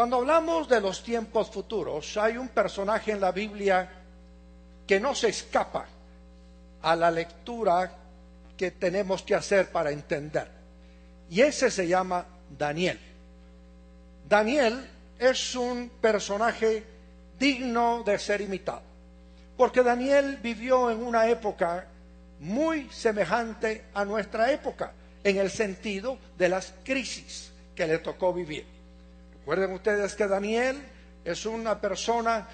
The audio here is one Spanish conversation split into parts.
Cuando hablamos de los tiempos futuros, hay un personaje en la Biblia que no se escapa a la lectura que tenemos que hacer para entender. Y ese se llama Daniel. Daniel es un personaje digno de ser imitado, porque Daniel vivió en una época muy semejante a nuestra época, en el sentido de las crisis que le tocó vivir. Recuerden ustedes que Daniel es una persona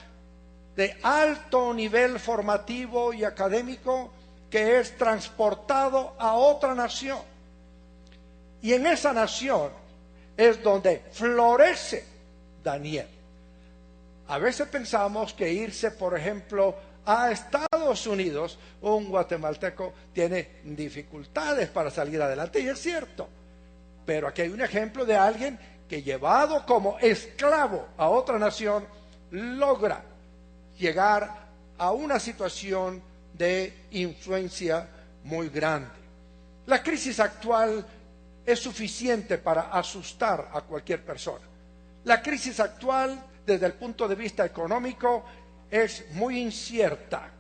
de alto nivel formativo y académico que es transportado a otra nación. Y en esa nación es donde florece Daniel. A veces pensamos que irse, por ejemplo, a Estados Unidos, un guatemalteco tiene dificultades para salir adelante, y es cierto. Pero aquí hay un ejemplo de alguien que, llevado como esclavo a otra nación, logra llegar a una situación de influencia muy grande. La crisis actual es suficiente para asustar a cualquier persona. La crisis actual, desde el punto de vista económico, es muy incierta.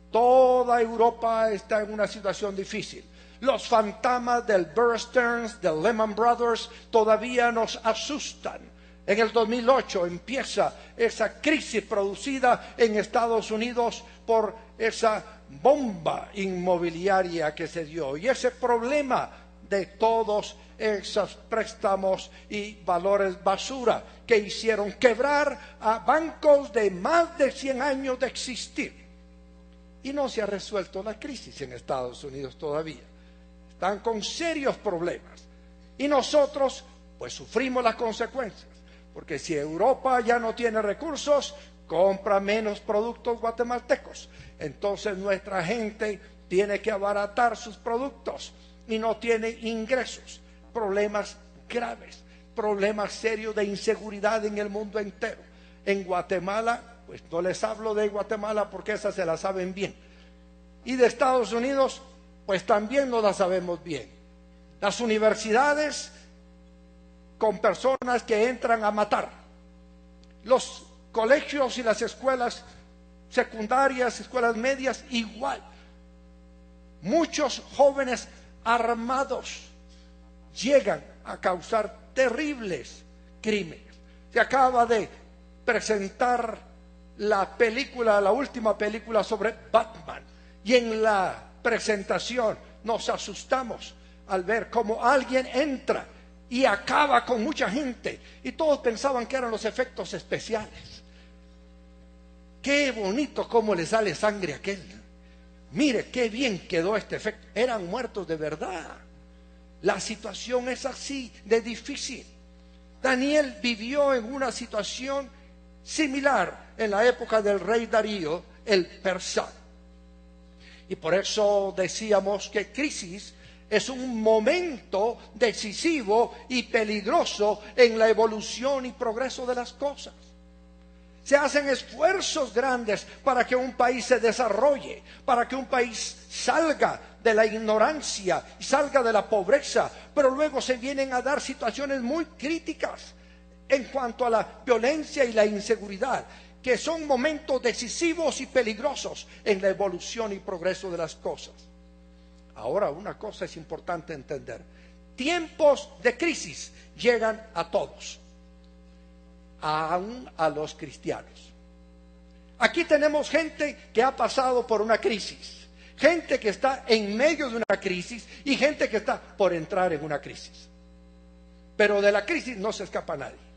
Toda Europa está en una situación difícil. Los fantasmas del Bear Stearns, del Lehman Brothers, todavía nos asustan. En el 2008 empieza esa crisis producida en Estados Unidos por esa bomba inmobiliaria que se dio, y ese problema de todos esos préstamos y valores basura que hicieron quebrar a bancos de más de 100 años de existir. Y no se ha resuelto la crisis en Estados Unidos todavía. Están con serios problemas. Y nosotros, pues, sufrimos las consecuencias. Porque si Europa ya no tiene recursos, compra menos productos guatemaltecos. Entonces nuestra gente tiene que abaratar sus productos y no tiene ingresos. Problemas graves, problemas serios de inseguridad en el mundo entero. En Guatemala, pues no les hablo de Guatemala porque esas se la saben bien. Y de Estados Unidos, pues también no la sabemos bien. Las universidades con personas que entran a matar. Los colegios y las escuelas secundarias, escuelas medias, igual. Muchos jóvenes armados llegan a causar terribles crímenes. Se acaba de presentar la última película sobre Batman, y en la presentación nos asustamos al ver cómo alguien entra y acaba con mucha gente, y todos pensaban que eran los efectos especiales. Qué bonito cómo le sale sangre a aquel. Mire qué bien quedó este efecto. Eran muertos de verdad. La situación es así de difícil. Daniel vivió en una situación similar en la época del rey Darío, el persa. Y por eso decíamos que crisis es un momento decisivo y peligroso en la evolución y progreso de las cosas. Se hacen esfuerzos grandes para que un país se desarrolle, para que un país salga de la ignorancia y salga de la pobreza, pero luego se vienen a dar situaciones muy críticas en cuanto a la violencia y la inseguridad, que son momentos decisivos y peligrosos en la evolución y progreso de las cosas. Ahora, una cosa es importante entender: tiempos de crisis llegan a todos, aún a los cristianos. Aquí tenemos gente que ha pasado por una crisis, gente que está en medio de una crisis y gente que está por entrar en una crisis. Pero de la crisis no se escapa nadie.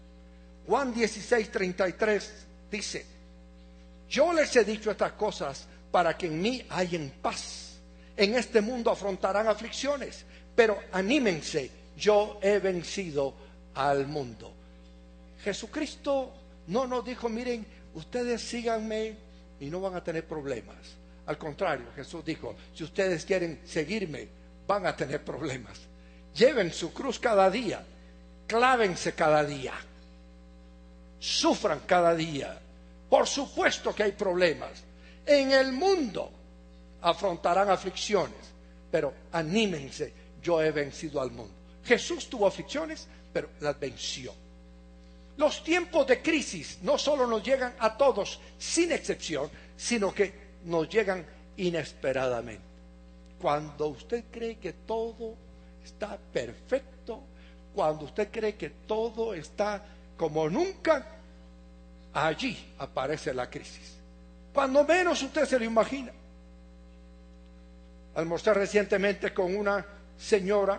Juan 16:33 dice: yo les he dicho estas cosas para que en mí hayan paz. En este mundo afrontarán aflicciones, pero anímense, yo he vencido al mundo. Jesucristo no nos dijo: miren, ustedes síganme y no van a tener problemas. Al contrario, Jesús dijo: si ustedes quieren seguirme, van a tener problemas. Lleven su cruz cada día, clávense cada día, sufran cada día. Por supuesto que hay problemas. En el mundo afrontarán aflicciones, pero anímense, yo he vencido al mundo. Jesús tuvo aflicciones, pero las venció. Los tiempos de crisis no solo nos llegan a todos sin excepción, sino que nos llegan inesperadamente. Cuando usted cree que todo está perfecto, cuando usted cree que todo está como nunca, allí aparece la crisis. Cuando menos usted se lo imagina. Almorcé recientemente con una señora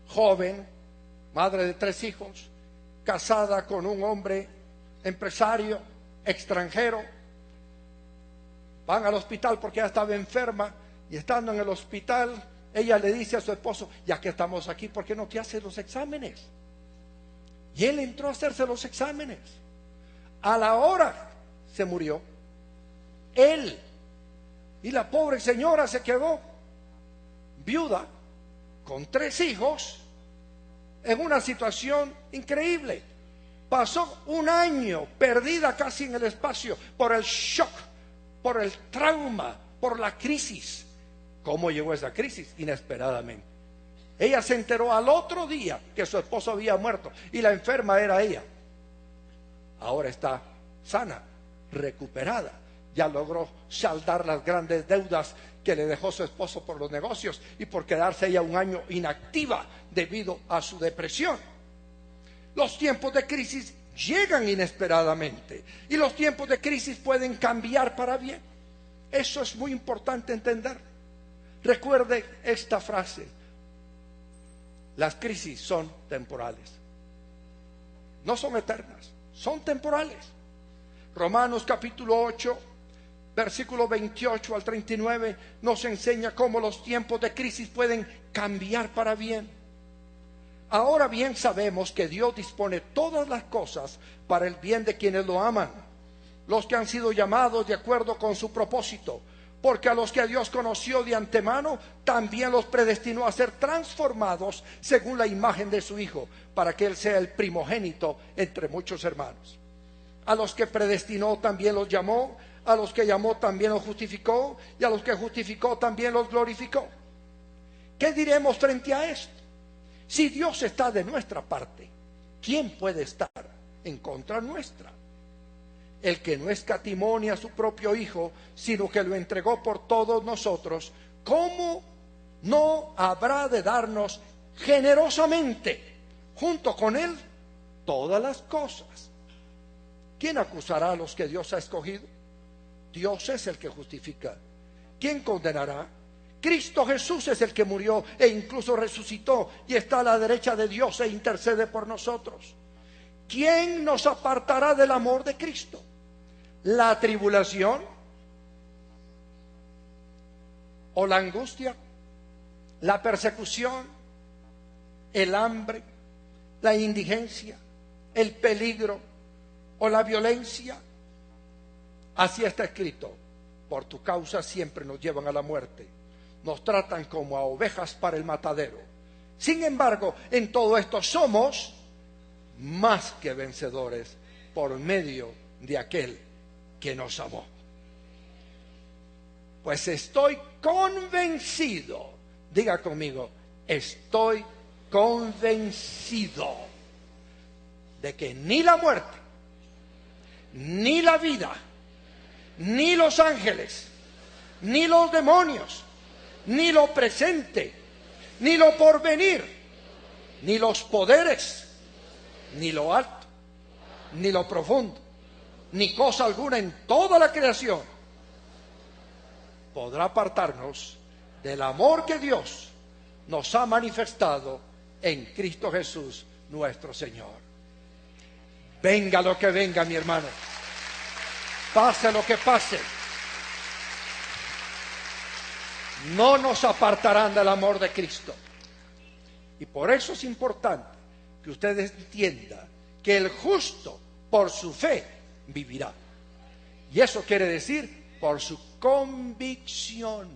joven, madre de 3 hijos, casada con un hombre empresario, extranjero. Van al hospital porque ella estaba enferma, y estando en el hospital, ella le dice a su esposo: ya que estamos aquí, ¿por qué no te haces los exámenes? Y él entró a hacerse los exámenes. A la hora se murió él, y la pobre señora se quedó viuda con 3 hijos en una situación increíble. Pasó un año perdida casi en el espacio por el shock, por el trauma, por la crisis. ¿Cómo llegó esa crisis? Inesperadamente. Ella se enteró al otro día que su esposo había muerto y la enferma era ella. Ahora está sana, recuperada. Ya logró saldar las grandes deudas que le dejó su esposo por los negocios y por quedarse ella un año inactiva debido a su depresión. Los tiempos de crisis llegan inesperadamente y los tiempos de crisis pueden cambiar para bien. Eso es muy importante entender. Recuerde esta frase: las crisis son temporales, no son eternas, son temporales. Romanos capítulo 8, versículo 28 al 39 nos enseña cómo los tiempos de crisis pueden cambiar para bien. Ahora bien sabemos que Dios dispone todas las cosas para el bien de quienes lo aman, los que han sido llamados de acuerdo con su propósito. Porque a los que Dios conoció de antemano, también los predestinó a ser transformados según la imagen de su Hijo, para que Él sea el primogénito entre muchos hermanos. A los que predestinó también los llamó, a los que llamó también los justificó, y a los que justificó también los glorificó. ¿Qué diremos frente a esto? Si Dios está de nuestra parte, ¿quién puede estar en contra nuestra? El que no escatimó ni a su propio Hijo, sino que lo entregó por todos nosotros, ¿cómo no habrá de darnos generosamente junto con Él todas las cosas? ¿Quién acusará a los que Dios ha escogido? Dios es el que justifica. ¿Quién condenará? Cristo Jesús es el que murió e incluso resucitó y está a la derecha de Dios e intercede por nosotros. ¿Quién nos apartará del amor de Cristo? ¿La tribulación? ¿O la angustia? ¿La persecución? ¿El hambre? ¿La indigencia? ¿El peligro? ¿O la violencia? Así está escrito: por tu causa siempre nos llevan a la muerte, nos tratan como a ovejas para el matadero. Sin embargo, en todo esto somos más que vencedores por medio de aquel que nos amó. Pues estoy convencido, diga conmigo, estoy convencido de que ni la muerte, ni la vida, ni los ángeles, ni los demonios, ni lo presente, ni lo porvenir, ni los poderes, ni lo alto, ni lo profundo, ni cosa alguna en toda la creación podrá apartarnos del amor que Dios nos ha manifestado en Cristo Jesús nuestro Señor. Venga lo que venga, mi hermano, pase lo que pase, no nos apartarán del amor de Cristo. Y por eso es importante que usted entienda que el justo por su fe vivirá. Y eso quiere decir por su convicción.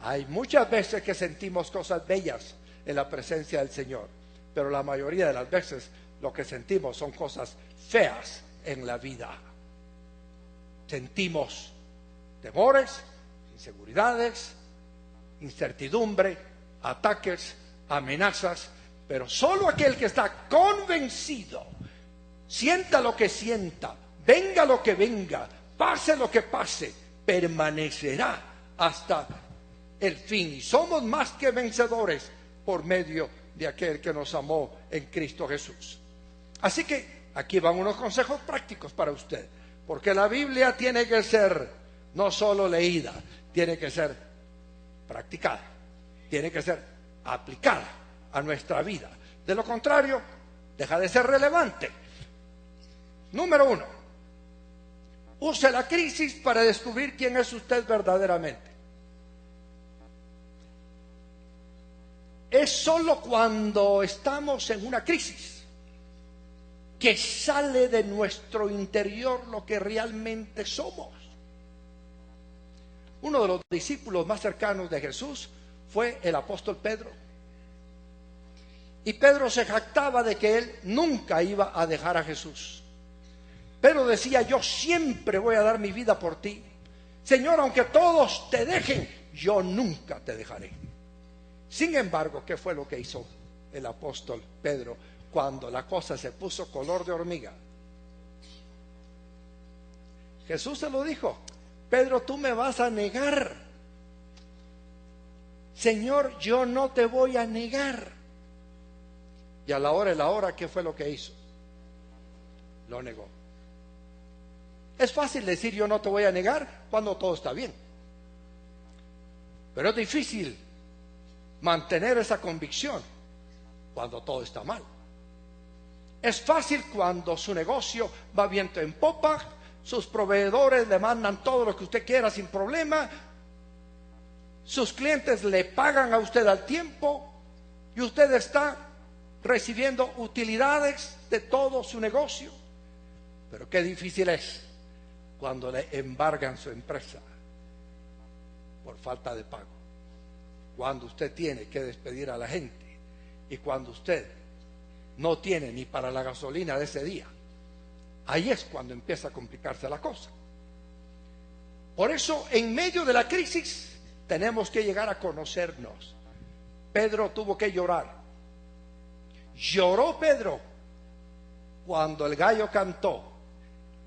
Hay muchas veces que sentimos cosas bellas en la presencia del Señor, pero la mayoría de las veces lo que sentimos son cosas feas en la vida. Sentimos temores, inseguridades, incertidumbre, ataques, amenazas, pero solo aquel que está convencido sienta lo que sienta, venga lo que venga, pase lo que pase, permanecerá hasta el fin. Y somos más que vencedores por medio de aquel que nos amó en Cristo Jesús. Así que aquí van unos consejos prácticos para usted, porque la Biblia tiene que ser no solo leída, tiene que ser practicada, tiene que ser aplicada a nuestra vida. De lo contrario, deja de ser relevante. Número 1, use la crisis para descubrir quién es usted verdaderamente. Es solo cuando estamos en una crisis que sale de nuestro interior lo que realmente somos. Uno de los discípulos más cercanos de Jesús fue el apóstol Pedro. Y Pedro se jactaba de que él nunca iba a dejar a Jesús. Pedro decía: yo siempre voy a dar mi vida por ti. Señor, aunque todos te dejen, yo nunca te dejaré. Sin embargo, ¿qué fue lo que hizo el apóstol Pedro cuando la cosa se puso color de hormiga? Jesús se lo dijo: Pedro, tú me vas a negar. Señor, yo no te voy a negar. Y a la hora, ¿qué fue lo que hizo? Lo negó. Es fácil decir yo no te voy a negar cuando todo está bien. Pero es difícil mantener esa convicción cuando todo está mal. Es fácil cuando su negocio va viento en popa, sus proveedores le mandan todo lo que usted quiera sin problema, sus clientes le pagan a usted al tiempo y usted está recibiendo utilidades de todo su negocio. Pero qué difícil es cuando le embargan su empresa por falta de pago, cuando usted tiene que despedir a la gente y cuando usted no tiene ni para la gasolina de ese día. Ahí es cuando empieza a complicarse la cosa. Por eso, en medio de la crisis, tenemos que llegar a conocernos. Pedro tuvo que llorar. Lloró Pedro cuando el gallo cantó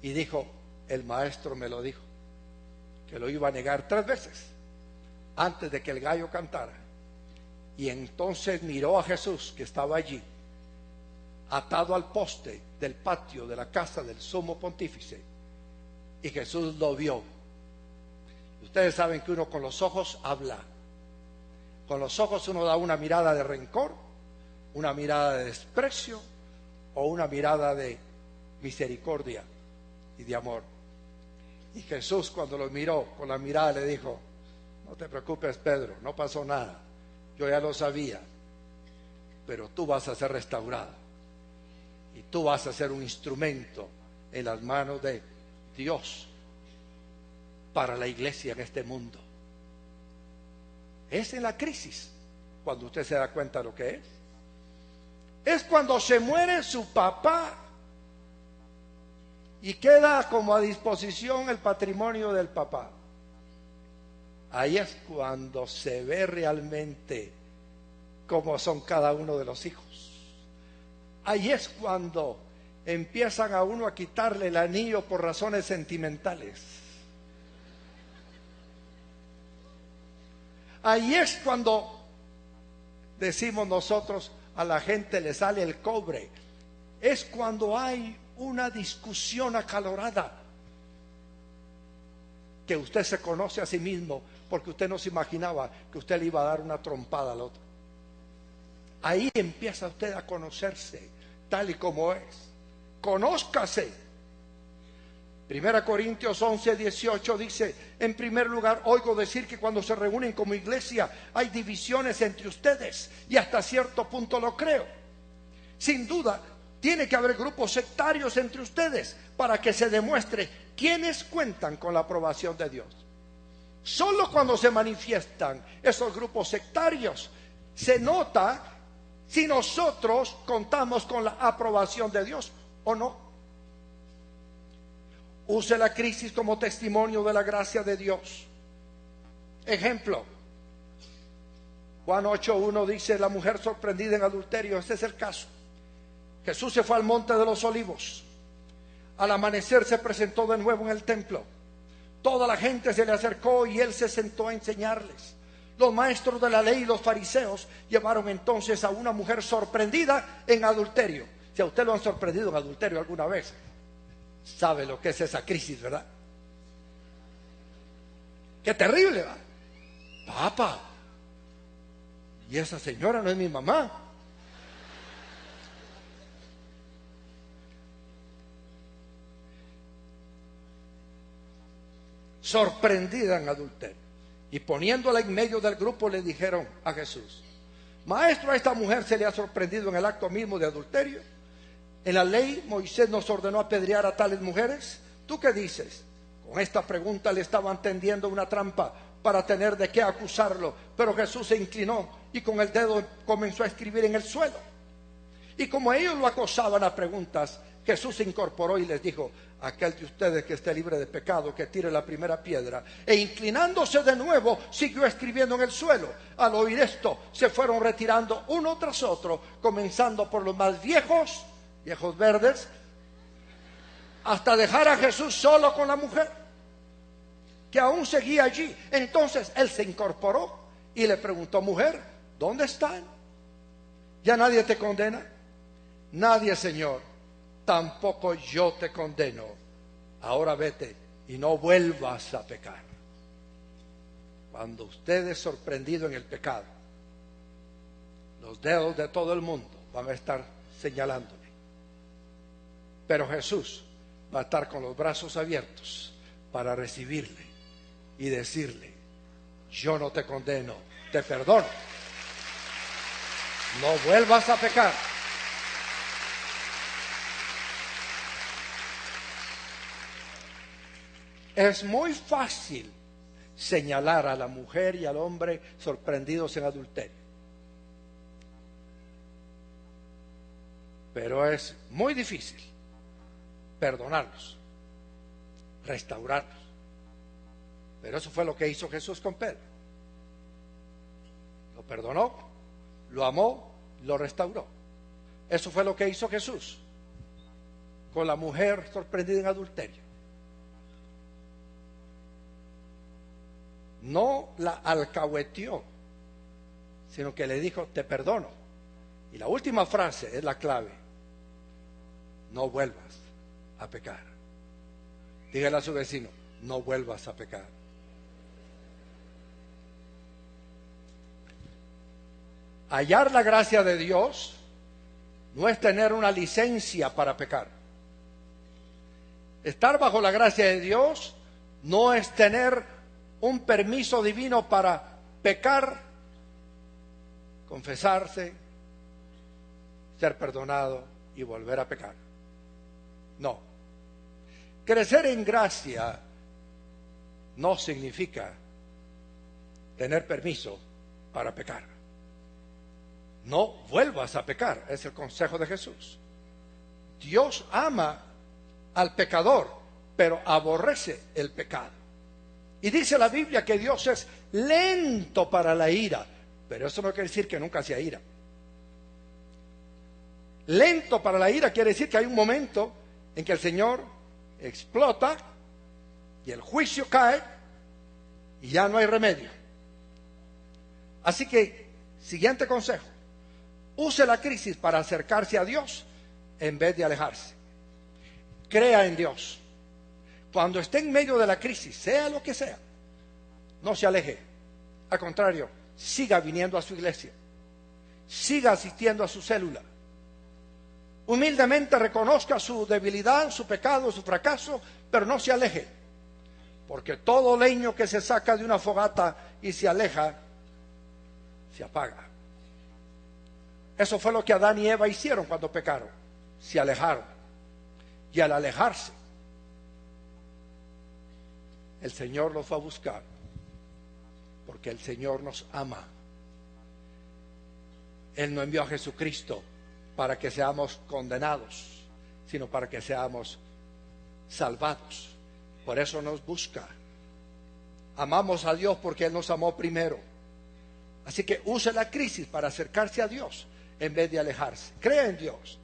y dijo: el maestro me lo dijo, que lo iba a negar 3 veces antes de que el gallo cantara. Y entonces miró a Jesús, que estaba allí, atado al poste del patio de la casa del sumo pontífice, y Jesús lo vio. Ustedes saben que uno con los ojos habla. Con los ojos uno da una mirada de rencor, una mirada de desprecio o una mirada de misericordia y de amor. Y Jesús, cuando lo miró con la mirada, le dijo: no te preocupes, Pedro, no pasó nada, yo ya lo sabía, pero tú vas a ser restaurado y tú vas a ser un instrumento en las manos de Dios para la iglesia en este mundo. Es en la crisis cuando usted se da cuenta de lo que es. Es cuando se muere su papá y queda como a disposición el patrimonio del papá. Ahí es cuando se ve realmente cómo son cada uno de los hijos. Ahí es cuando empiezan a uno a quitarle el anillo por razones sentimentales. Ahí es cuando decimos nosotros: a la gente le sale el cobre. Es cuando hay una discusión acalorada, que usted se conoce a sí mismo, porque usted no se imaginaba que usted le iba a dar una trompada al otro. Ahí empieza usted a conocerse tal y como es. Conózcase. 1 Corintios 11:18 dice: en primer lugar, oigo decir que cuando se reúnen como iglesia hay divisiones entre ustedes, y hasta cierto punto lo creo. Sin duda, tiene que haber grupos sectarios entre ustedes para que se demuestre quiénes cuentan con la aprobación de Dios. Solo cuando se manifiestan esos grupos sectarios se nota si nosotros contamos con la aprobación de Dios o no. Use la crisis como testimonio de la gracia de Dios. Ejemplo: Juan 8:1 dice: la mujer sorprendida en adulterio. Este es el caso. Jesús se fue al monte de los olivos. Al amanecer se presentó de nuevo en el templo. Toda la gente se le acercó y él se sentó a enseñarles. Los maestros de la ley y los fariseos llevaron entonces a una mujer sorprendida en adulterio. Si a usted lo han sorprendido en adulterio alguna vez, sabe lo que es esa crisis, ¿verdad? ¡Qué terrible, va! Papá, y esa señora no es mi mamá. Sorprendida en adulterio. Y poniéndola en medio del grupo le dijeron a Jesús: Maestro, a esta mujer se le ha sorprendido en el acto mismo de adulterio. En la ley Moisés nos ordenó apedrear a tales mujeres. ¿Tú qué dices? Con esta pregunta le estaban tendiendo una trampa para tener de qué acusarlo, pero Jesús se inclinó y con el dedo comenzó a escribir en el suelo. Y como ellos lo acosaban a preguntas, Jesús se incorporó y les dijo: aquel de ustedes que esté libre de pecado, que tire la primera piedra. E inclinándose de nuevo, siguió escribiendo en el suelo. Al oír esto, se fueron retirando uno tras otro, comenzando por los más viejos verdes, hasta dejar a Jesús solo con la mujer, que aún seguía allí. Entonces él se incorporó y le preguntó: mujer, ¿dónde están? ¿Ya nadie te condena? Nadie, Señor. Tampoco yo te condeno. Ahora vete y no vuelvas a pecar. Cuando usted es sorprendido en el pecado, los dedos de todo el mundo van a estar señalándole. Pero Jesús va a estar con los brazos abiertos para recibirle y decirle: yo no te condeno, te perdono. No vuelvas a pecar. Es muy fácil señalar a la mujer y al hombre sorprendidos en adulterio, pero es muy difícil perdonarlos, restaurarlos. Pero eso fue lo que hizo Jesús con Pedro. Lo perdonó, lo amó, lo restauró. Eso fue lo que hizo Jesús con la mujer sorprendida en adulterio. No la alcahueteó, sino que le dijo: te perdono. Y la última frase es la clave: no vuelvas a pecar. Dígale a su vecino: no vuelvas a pecar. Hallar la gracia de Dios no es tener una licencia para pecar. Estar bajo la gracia de Dios no es tener un permiso divino para pecar, confesarse, ser perdonado y volver a pecar. No. Crecer en gracia no significa tener permiso para pecar. No vuelvas a pecar, es el consejo de Jesús. Dios ama al pecador, pero aborrece el pecado. Y dice la Biblia que Dios es lento para la ira, pero eso no quiere decir que nunca sea ira. Lento para la ira quiere decir que hay un momento en que el Señor explota y el juicio cae y ya no hay remedio. Así que, siguiente consejo: use la crisis para acercarse a Dios en vez de alejarse. Crea en Dios. Cuando esté en medio de la crisis, sea lo que sea, no se aleje. Al contrario, siga viniendo a su iglesia, siga asistiendo a su célula. Humildemente reconozca su debilidad, su pecado, su fracaso, pero no se aleje, porque todo leño que se saca de una fogata y se aleja, se apaga. Eso fue lo que Adán y Eva hicieron cuando pecaron: se alejaron. Y al alejarse, el Señor los fue a buscar, porque el Señor nos ama. Él no envió a Jesucristo para que seamos condenados, sino para que seamos salvados. Por eso nos busca. Amamos a Dios porque Él nos amó primero. Así que use la crisis para acercarse a Dios en vez de alejarse. Crea en Dios.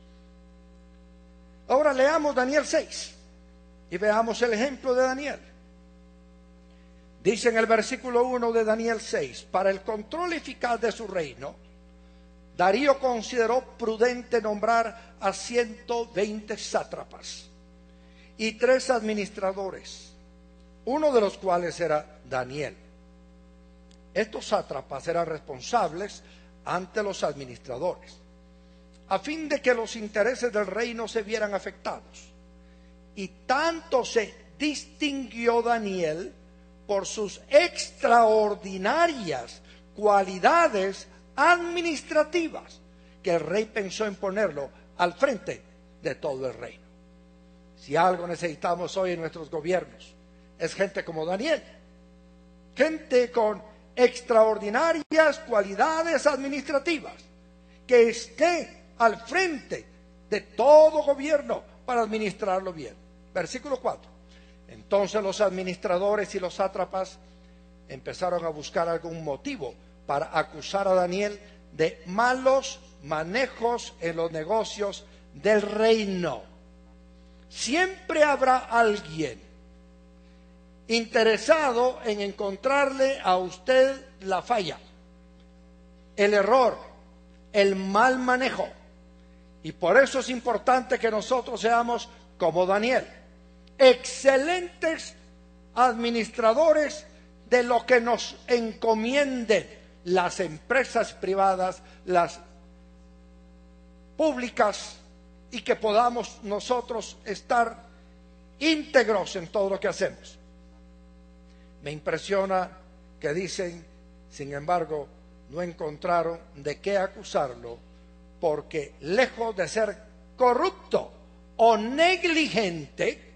Ahora leamos Daniel 6. Y veamos el ejemplo de Daniel. Dice en el versículo 1 de Daniel 6, para el control eficaz de su reino, Darío consideró prudente nombrar a 120 sátrapas y 3 administradores, uno de los cuales era Daniel. Estos sátrapas eran responsables ante los administradores, a fin de que los intereses del reino se vieran afectados. Y tanto se distinguió Daniel por sus extraordinarias cualidades administrativas, que el rey pensó en ponerlo al frente de todo el reino. Si algo necesitamos hoy en nuestros gobiernos, es gente como Daniel, gente con extraordinarias cualidades administrativas, que esté al frente de todo gobierno para administrarlo bien. Versículo 4. Entonces los administradores y los sátrapas empezaron a buscar algún motivo para acusar a Daniel de malos manejos en los negocios del reino. Siempre habrá alguien interesado en encontrarle a usted la falla, el error, el mal manejo. Y por eso es importante que nosotros seamos como Daniel, excelentes administradores de lo que nos encomienden las empresas privadas, las públicas, y que podamos nosotros estar íntegros en todo lo que hacemos. Me impresiona que dicen, sin embargo, no encontraron de qué acusarlo, porque lejos de ser corrupto o negligente,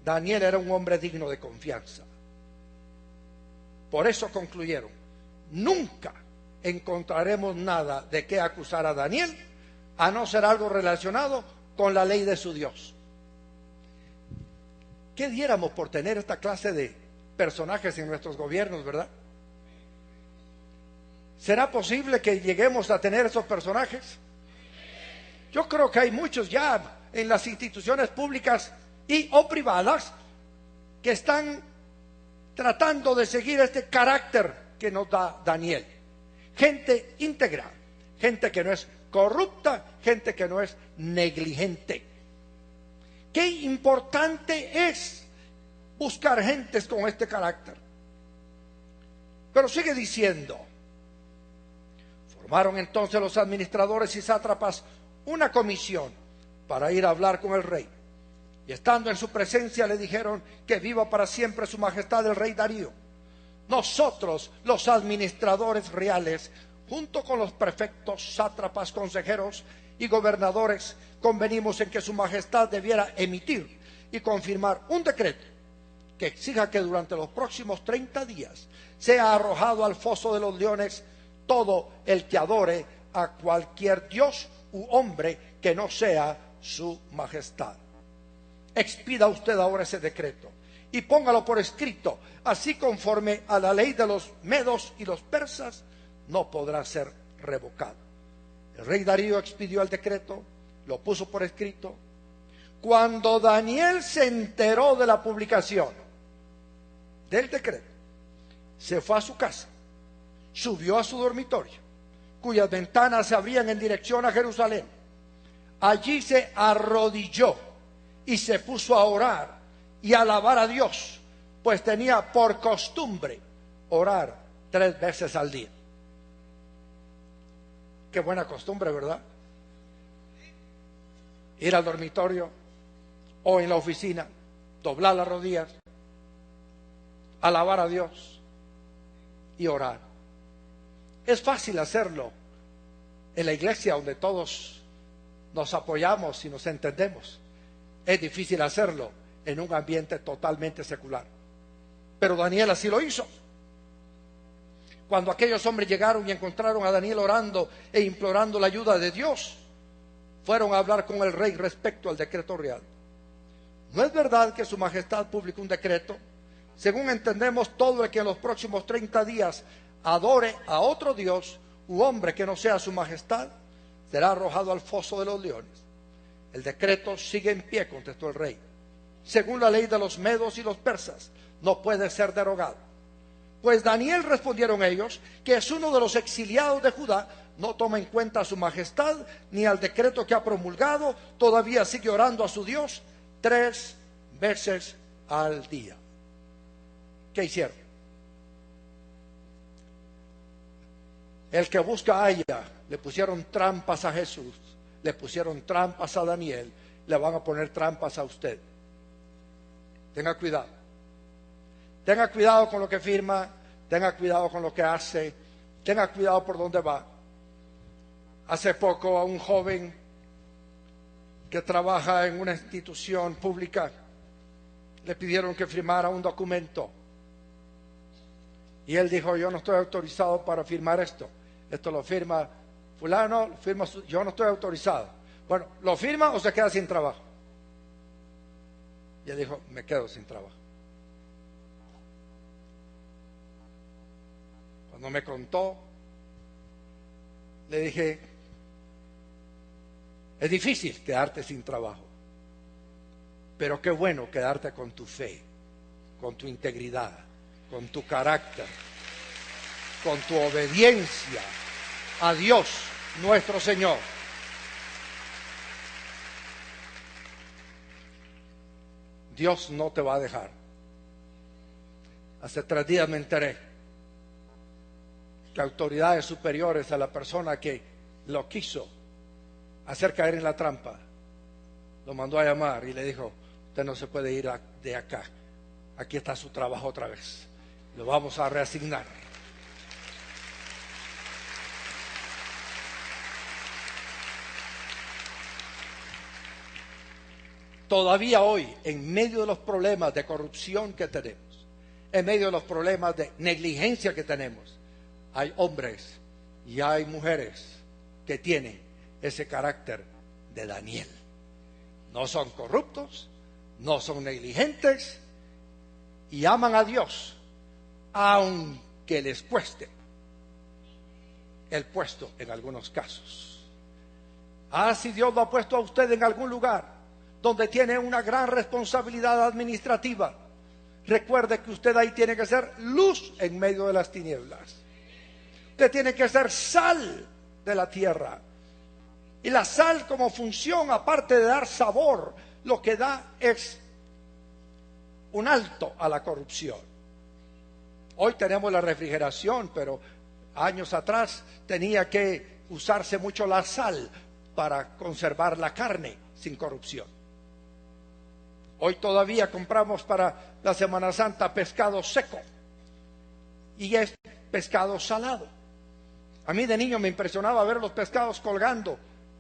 Daniel era un hombre digno de confianza. Por eso concluyeron, nunca encontraremos nada de qué acusar a Daniel, a no ser algo relacionado con la ley de su Dios. ¿Qué diéramos por tener esta clase de personajes en nuestros gobiernos, verdad? ¿Será posible que lleguemos a tener esos personajes? Yo creo que hay muchos ya en las instituciones públicas y o privadas que están tratando de seguir este carácter que nos da Daniel. Gente íntegra, gente que no es corrupta, gente que no es negligente. Qué importante es buscar gentes con este carácter. Pero sigue diciendo, formaron entonces los administradores y sátrapas una comisión para ir a hablar con el rey. Y estando en su presencia le dijeron que viva para siempre su majestad el rey Darío. Nosotros, los administradores reales, junto con los prefectos, sátrapas, consejeros y gobernadores, convenimos en que su majestad debiera emitir y confirmar un decreto que exija que durante los próximos 30 días sea arrojado al foso de los leones todo el que adore a cualquier dios u hombre que no sea su majestad. Expida usted ahora ese decreto y póngalo por escrito, así conforme a la ley de los medos y los persas, no podrá ser revocado. El rey Darío expidió el decreto, lo puso por escrito. Cuando Daniel se enteró de la publicación del decreto, se fue a su casa, subió a su dormitorio, cuyas ventanas se abrían en dirección a Jerusalén. Allí se arrodilló y se puso a orar y a alabar a Dios, pues tenía por costumbre orar 3 veces al día. Qué buena costumbre, ¿verdad? Ir al dormitorio o en la oficina, doblar las rodillas, alabar a Dios y orar. Es fácil hacerlo en la iglesia donde todos nos apoyamos y nos entendemos. Es difícil hacerlo en un ambiente totalmente secular. Pero Daniel así lo hizo. Cuando aquellos hombres llegaron y encontraron a Daniel orando e implorando la ayuda de Dios, fueron a hablar con el rey respecto al decreto real. ¿No es verdad que su majestad publicó un decreto? Según entendemos, todo el que en los próximos 30 días adore a otro dios u hombre que no sea su majestad, será arrojado al foso de los leones. El decreto sigue en pie, contestó el rey. según la ley de los medos y los persas, no puede ser derogado. Pues Daniel, respondieron ellos, que es uno de los exiliados de Judá, no toma en cuenta a su majestad ni al decreto que ha promulgado, todavía sigue orando a su Dios 3 veces al día. ¿Qué hicieron? El que busca halla. Le pusieron trampas a Jesús, le pusieron trampas a Daniel, le van a poner trampas a usted. Tenga cuidado. Tenga cuidado con lo que firma, tenga cuidado con lo que hace, tenga cuidado por dónde va. Hace poco a un joven que trabaja en una institución pública le pidieron que firmara un documento. Y él dijo, yo no estoy autorizado para firmar esto. Esto lo firma fulano, yo no estoy autorizado. Bueno, ¿lo firma o se queda sin trabajo? Y él dijo, me quedo sin trabajo. Cuando me contó, le dije, es difícil quedarte sin trabajo, pero qué bueno quedarte con tu fe, con tu integridad, con tu carácter, con tu obediencia a Dios nuestro Señor. Dios no te va a dejar. Hace 3 días me enteré que autoridades superiores a la persona que lo quiso hacer caer en la trampa, lo mandó a llamar y le dijo, usted no se puede ir de acá, aquí está su trabajo otra vez, lo vamos a reasignar. Todavía hoy, en medio de los problemas de corrupción que tenemos, en medio de los problemas de negligencia que tenemos, hay hombres y hay mujeres que tienen ese carácter de Daniel. No son corruptos, no son negligentes y aman a Dios, aunque les cueste el puesto en algunos casos. Si Dios lo ha puesto a usted en algún lugar donde tiene una gran responsabilidad administrativa, recuerde que usted ahí tiene que ser luz en medio de las tinieblas. Usted tiene que ser sal de la tierra. Y la sal, como función, aparte de dar sabor, lo que da es un alto a la corrupción. Hoy tenemos la refrigeración, pero años atrás tenía que usarse mucho la sal para conservar la carne sin corrupción. Hoy todavía compramos para la Semana Santa pescado seco y es pescado salado. A mí de niño me impresionaba ver los pescados colgando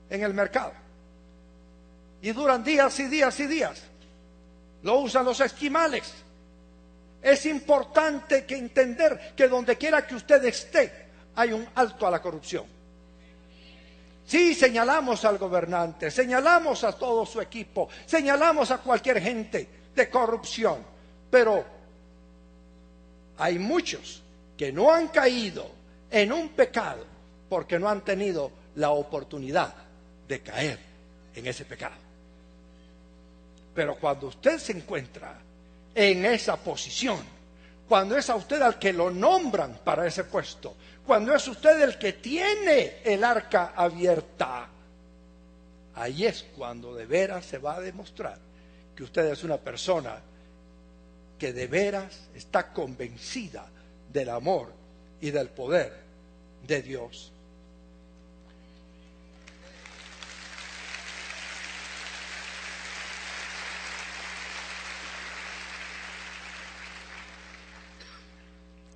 en el mercado y duran días y días y días. Lo usan los esquimales. Es importante que entender que donde quiera que usted esté hay un alto a la corrupción. Sí, señalamos al gobernante, señalamos a todo su equipo, señalamos a cualquier gente de corrupción, pero hay muchos que no han caído en un pecado porque no han tenido la oportunidad de caer en ese pecado. Pero cuando usted se encuentra en esa posición, cuando es a usted al que lo nombran para ese puesto, cuando es usted el que tiene el arca abierta, ahí es cuando de veras se va a demostrar que usted es una persona que de veras está convencida del amor y del poder de Dios.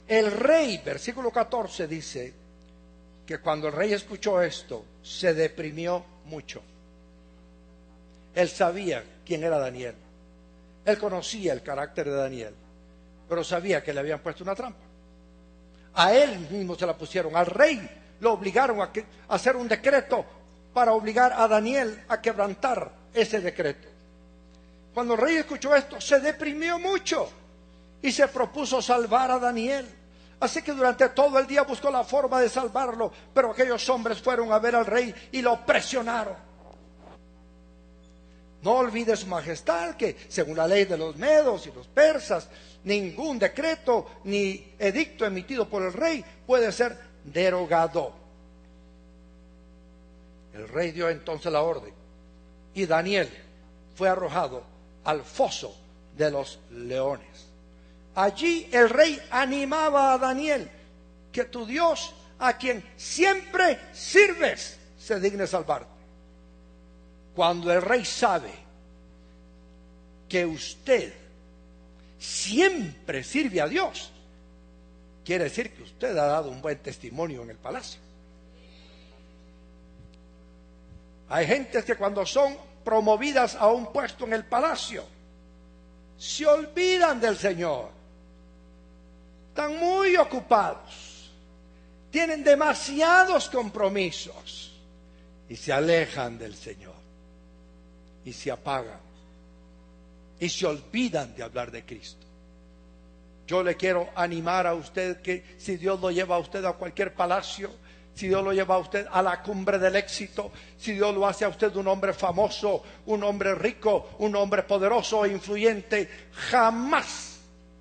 El rey, versículo 14, dice que cuando el rey escuchó esto, se deprimió mucho. Él sabía quién era Daniel. Él conocía el carácter de Daniel, pero sabía que le habían puesto una trampa. A él mismo se la pusieron, al rey lo obligaron a hacer un decreto para obligar a Daniel a quebrantar ese decreto. Cuando el rey escuchó esto, se deprimió mucho y se propuso salvar a Daniel. Así que durante todo el día buscó la forma de salvarlo, pero aquellos hombres fueron a ver al rey y lo presionaron. No olvide su majestad que según la ley de los medos y los persas, ningún decreto ni edicto emitido por el rey puede ser derogado. El rey dio entonces la orden y Daniel fue arrojado al foso de los leones. Allí el rey animaba a Daniel: que tu Dios, a quien siempre sirves, se digne salvarte. Cuando el rey sabe que usted siempre sirve a Dios, quiere decir que usted ha dado un buen testimonio en el palacio. Hay gentes que cuando son promovidas a un puesto en el palacio, se olvidan del Señor. Están muy ocupados, tienen demasiados compromisos y se alejan del Señor y se apagan y se olvidan de hablar de Cristo. Yo le quiero animar a usted que si Dios lo lleva a usted a cualquier palacio, si Dios lo lleva a usted a la cumbre del éxito, si Dios lo hace a usted un hombre famoso, un hombre rico, un hombre poderoso e influyente, jamás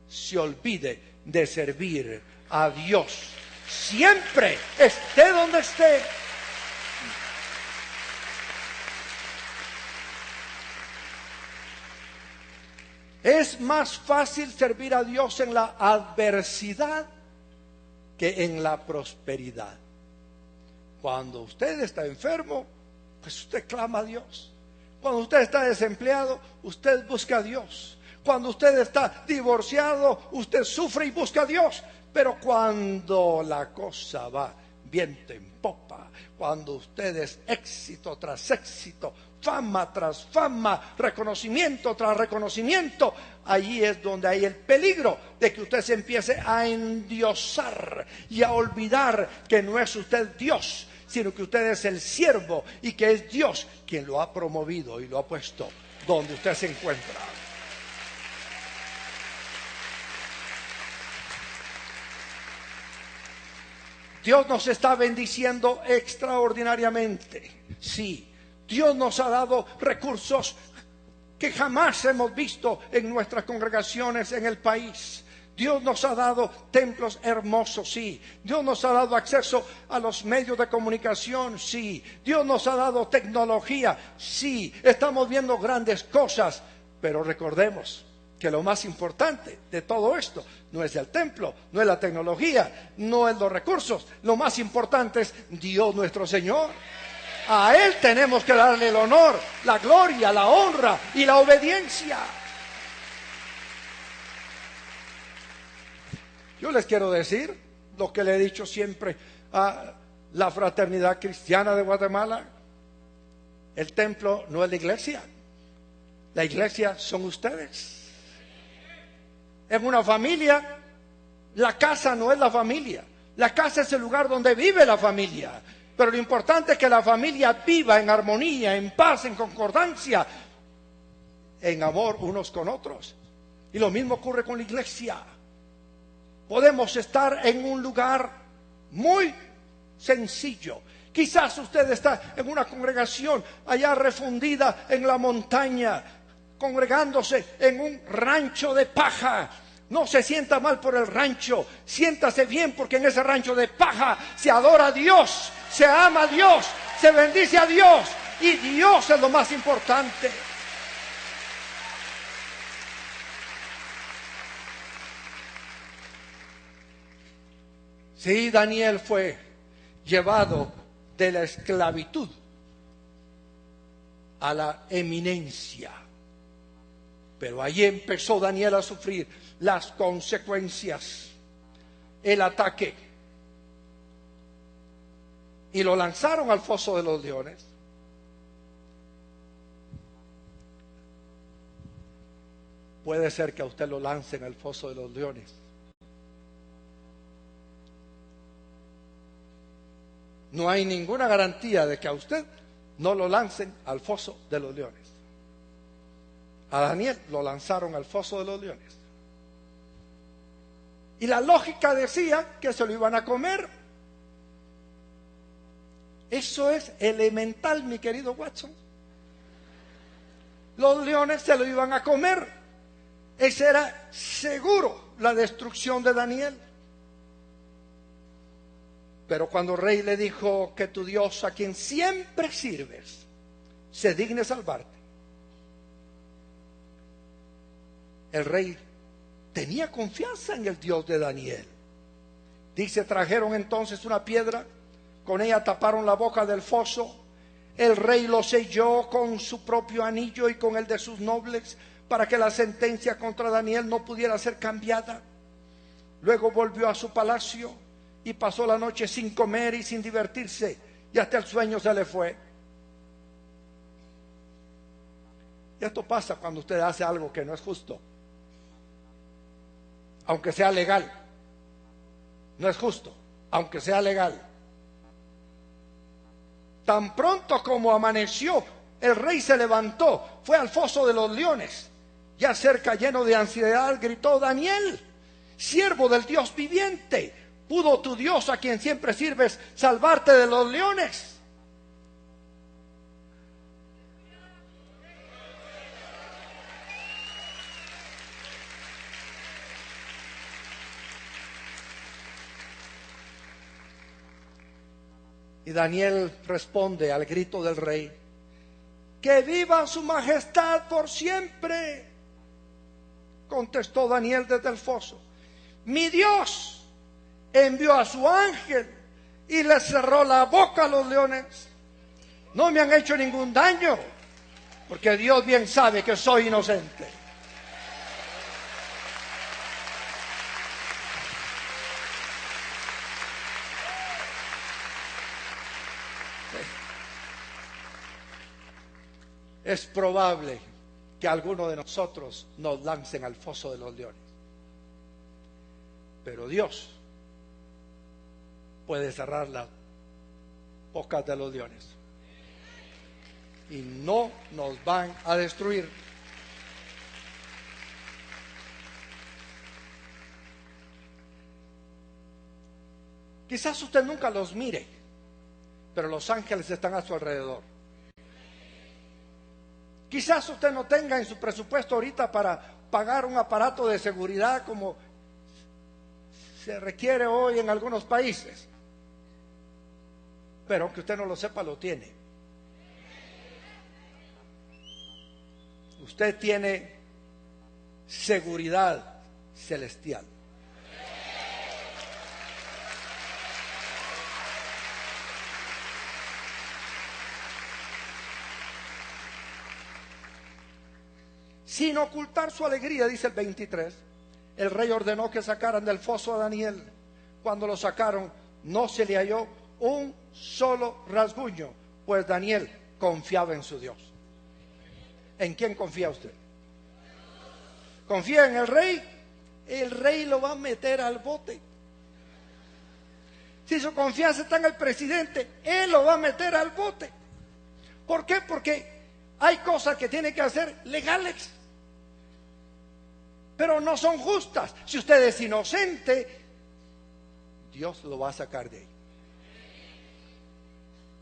se olvide de servir a Dios. Siempre, esté donde esté. Es más fácil servir a Dios en la adversidad que en la prosperidad. Cuando usted está enfermo, pues usted clama a Dios. Cuando usted está desempleado, usted busca a Dios. Cuando usted está divorciado, usted sufre y busca a Dios. Pero cuando la cosa va viento en popa, cuando usted es éxito tras éxito, fama tras fama, reconocimiento tras reconocimiento, allí es donde hay el peligro de que usted se empiece a endiosar y a olvidar que no es usted Dios, sino que usted es el siervo y que es Dios quien lo ha promovido y lo ha puesto donde usted se encuentra. Dios nos está bendiciendo extraordinariamente. Sí, Dios nos ha dado recursos que jamás hemos visto en nuestras congregaciones en el país. Dios nos ha dado templos hermosos, sí. Dios nos ha dado acceso a los medios de comunicación, sí. Dios nos ha dado tecnología, sí. Estamos viendo grandes cosas, pero recordemos que lo más importante de todo esto no es el templo, no es la tecnología, no es los recursos. Lo más importante es Dios nuestro Señor. A Él tenemos que darle el honor, la gloria, la honra y la obediencia. Yo les quiero decir lo que le he dicho siempre a la Fraternidad Cristiana de Guatemala: el templo no es la iglesia, la iglesia son ustedes. En una familia, la casa no es la familia, la casa es el lugar donde vive la familia. Pero lo importante es que la familia viva en armonía, en paz, en concordancia, en amor unos con otros. Y lo mismo ocurre con la iglesia. Podemos estar en un lugar muy sencillo. Quizás usted está en una congregación allá refundida en la montaña, congregándose en un rancho de paja. No se sienta mal por el rancho, siéntase bien, porque en ese rancho de paja se adora a Dios, se ama a Dios, se bendice a Dios, y Dios es lo más importante. Sí, Daniel fue llevado de la esclavitud a la eminencia, pero allí empezó Daniel a sufrir las consecuencias, el ataque, y lo lanzaron al foso de los leones. Puede ser que a usted lo lancen al foso de los leones. No hay ninguna garantía de que a usted no lo lancen al foso de los leones. A Daniel lo lanzaron al foso de los leones. Y la lógica decía que se lo iban a comer. Eso es elemental, mi querido Watson. los leones se lo iban a comer. Esa era seguro la destrucción de Daniel. Pero cuando el rey le dijo que tu Dios, a quien siempre sirves, se digne salvarte, el rey tenía confianza en el Dios de Daniel. Dice, trajeron entonces una piedra, con ella taparon la boca del foso. El rey lo selló con su propio anillo y con el de sus nobles, para que la sentencia contra Daniel no pudiera ser cambiada. Luego volvió a su palacio y pasó la noche sin comer y sin divertirse, y hasta el sueño se le fue. Y esto pasa cuando usted hace algo que no es justo, aunque sea legal. No es justo, aunque sea legal. Tan pronto como amaneció, el rey se levantó, fue al foso de los leones. Ya cerca, lleno de ansiedad, gritó, Daniel, siervo del Dios viviente, ¿pudo tu Dios, a quien siempre sirves, salvarte de los leones? Y Daniel responde al grito del rey, ¡que viva su majestad por siempre! Contestó Daniel desde el foso, mi Dios envió a su ángel y le cerró la boca a los leones. No me han hecho ningún daño, porque Dios bien sabe que soy inocente. Es probable que algunos de nosotros nos lancen al foso de los leones. Pero Dios puede cerrar las bocas de los leones. Y no nos van a destruir. Quizás usted nunca los mire, pero los ángeles están a su alrededor. Quizás usted no tenga en su presupuesto ahorita para pagar un aparato de seguridad como se requiere hoy en algunos países, pero aunque usted no lo sepa, lo tiene. Usted tiene seguridad celestial. Sin ocultar su alegría, dice el 23, el rey ordenó que sacaran del foso a Daniel. Cuando lo sacaron, no se le halló un solo rasguño, pues Daniel confiaba en su Dios. ¿En quién confía usted? ¿Confía en el rey? El rey lo va a meter al bote. Si su confianza está en el presidente, él lo va a meter al bote. ¿Por qué? Porque hay cosas que tiene que hacer legales, pero no son justas. Si usted es inocente, Dios lo va a sacar de ahí.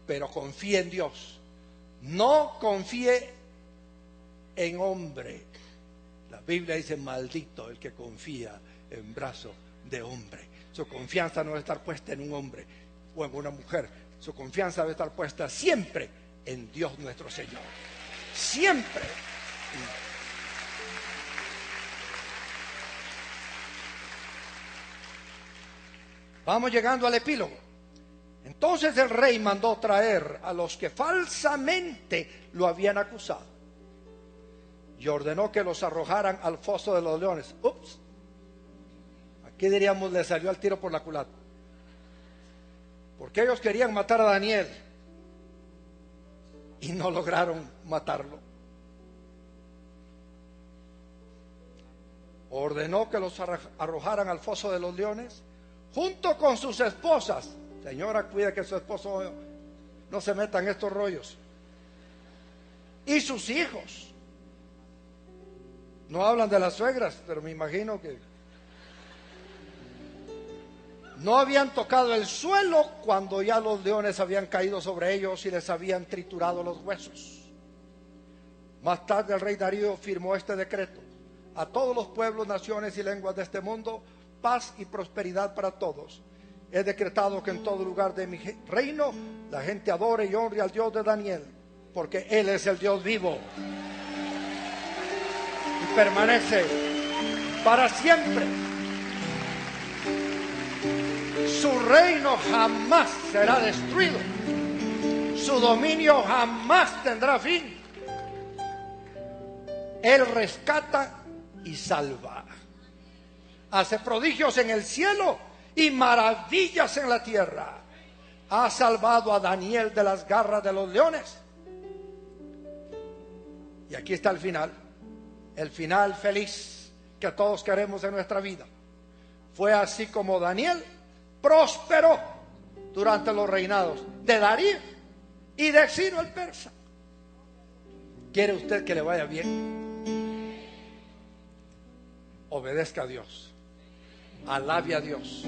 Pero confíe en Dios. No confíe en hombre. La Biblia dice, maldito el que confía en brazo de hombre. Su confianza no debe estar puesta en un hombre o en una mujer. Su confianza debe estar puesta siempre en Dios nuestro Señor. Siempre. Vamos llegando al epílogo. Entonces el rey mandó traer a los que falsamente lo habían acusado y ordenó que los arrojaran al foso de los leones. Ups. Aquí diríamos, le salió al tiro por la culata, porque ellos querían matar a Daniel y no lograron matarlo. Ordenó que los arrojaran al foso de los leones junto con sus esposas. Señora, cuida que su esposo no se meta en estos rollos. Y sus hijos. No hablan de las suegras, pero me imagino que no habían tocado el suelo cuando ya los leones habían caído sobre ellos y les habían triturado los huesos. Más tarde el rey Darío firmó este decreto: a todos los pueblos, naciones y lenguas de este mundo, paz y prosperidad para todos. He decretado que en todo lugar de mi reino la gente adore y honre al Dios de Daniel, porque Él es el Dios vivo y permanece para siempre. Su reino jamás será destruido, su dominio jamás tendrá fin. Él rescata y salva, hace prodigios en el cielo y maravillas en la tierra. Ha salvado a Daniel de las garras de los leones. Y aquí está el final feliz que todos queremos en nuestra vida. Fue así como Daniel prosperó durante los reinados de Darío y de Ciro el persa. ¿Quiere usted que le vaya bien? Obedezca a Dios, alabe a Dios,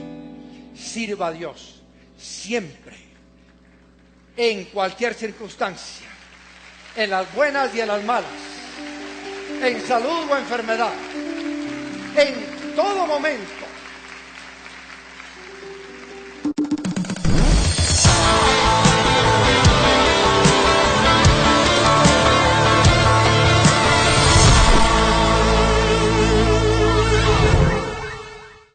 sirva a Dios siempre, en cualquier circunstancia, en las buenas y en las malas, en salud o enfermedad, en todo momento.